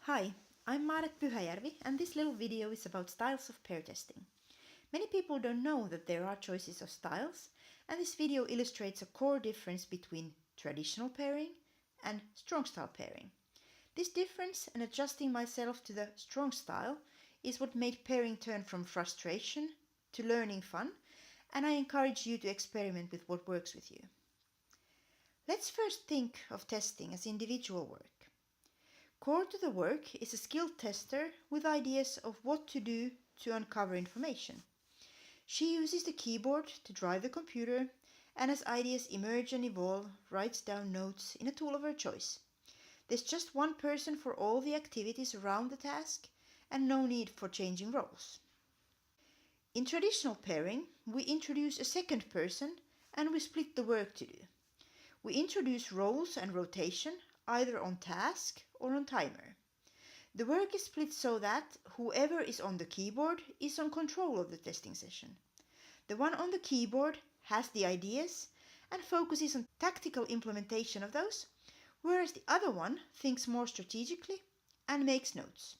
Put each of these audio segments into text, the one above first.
Hi, I'm Maaret Pyhäjärvi and this little video is about styles of pair testing. Many people don't know that there are choices of styles, and this video illustrates a core difference between traditional pairing and strong style pairing. This difference and adjusting myself to the strong style is what made pairing turn from frustration to learning fun, and I encourage you to experiment with what works with you. Let's first think of testing as individual work. Core to the work is a skilled tester with ideas of what to do to uncover information. She uses the keyboard to drive the computer, and as ideas emerge and evolve, writes down notes in a tool of her choice. There's just one person for all the activities around the task, and no need for changing roles. In traditional pairing, we introduce a second person and we split the work to do. We introduce roles and rotation, either on task or on timer. The work is split so that whoever is on the keyboard is on control of the testing session. The one on the keyboard has the ideas and focuses on tactical implementation of those, whereas the other one thinks more strategically and makes notes.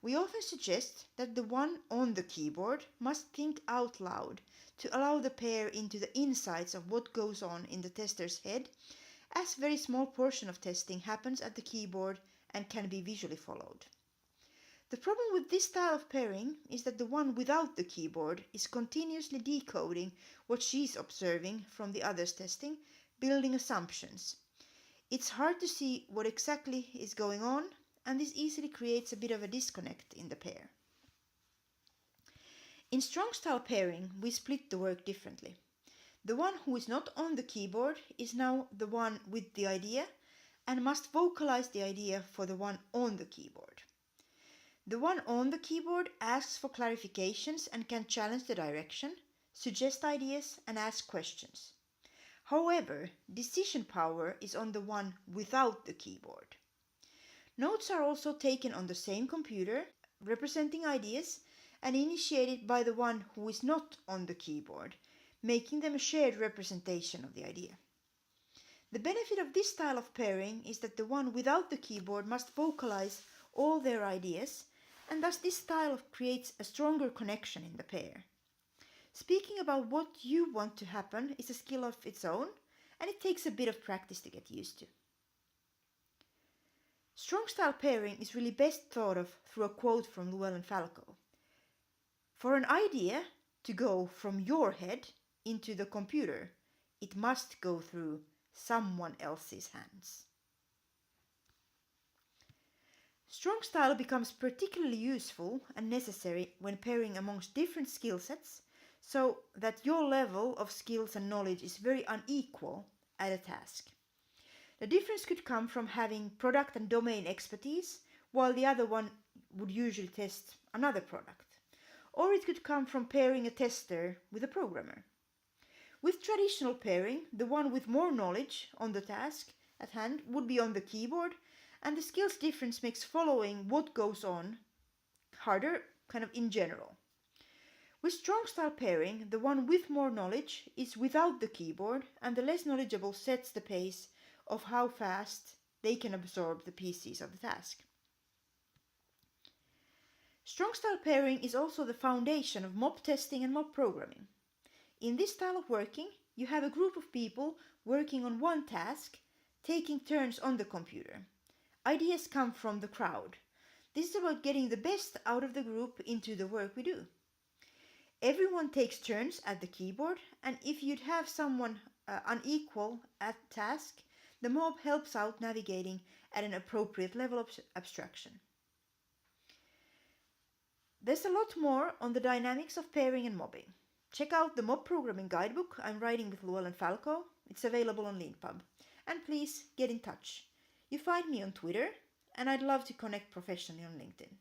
We often suggest that the one on the keyboard must think out loud to allow the pair into the insights of what goes on in the tester's head, as a very small portion of testing happens at the keyboard and can be visually followed. The problem with this style of pairing is that the one without the keyboard is continuously decoding what she's observing from the other's testing, building assumptions. It's hard to see what exactly is going on, and this easily creates a bit of a disconnect in the pair. In strong style pairing, we split the work differently. The one who is not on the keyboard is now the one with the idea and must vocalize the idea for the one on the keyboard. The one on the keyboard asks for clarifications and can challenge the direction, suggest ideas and ask questions. However, decision power is on the one without the keyboard. Notes are also taken on the same computer, representing ideas, and initiated by the one who is not on the keyboard, making them a shared representation of the idea. The benefit of this style of pairing is that the one without the keyboard must vocalize all their ideas, and thus this style creates a stronger connection in the pair. Speaking about what you want to happen is a skill of its own, and it takes a bit of practice to get used to. Strong style pairing is really best thought of through a quote from Llewellyn Falco. For an idea to go from your head into the computer, it must go through someone else's hands. Strong style becomes particularly useful and necessary when pairing amongst different skill sets, so that your level of skills and knowledge is very unequal at a task. The difference could come from having product and domain expertise, while the other one would usually test another product. Or it could come from pairing a tester with a programmer. With traditional pairing, the one with more knowledge on the task at hand would be on the keyboard, and the skills difference makes following what goes on harder, in general. With strong style pairing, the one with more knowledge is without the keyboard, and the less knowledgeable sets the pace of how fast they can absorb the pieces of the task. Strong style pairing is also the foundation of mob testing and mob programming. In this style of working, you have a group of people working on one task, taking turns on the computer. Ideas come from the crowd. This is about getting the best out of the group into the work we do. Everyone takes turns at the keyboard, and if you'd have someone unequal at task, the mob helps out navigating at an appropriate level of abstraction. There's a lot more on the dynamics of pairing and mobbing. Check out the mob programming guidebook I'm writing with Llewellyn Falco. It's available on Leanpub. And please get in touch. You find me on Twitter, and I'd love to connect professionally on LinkedIn.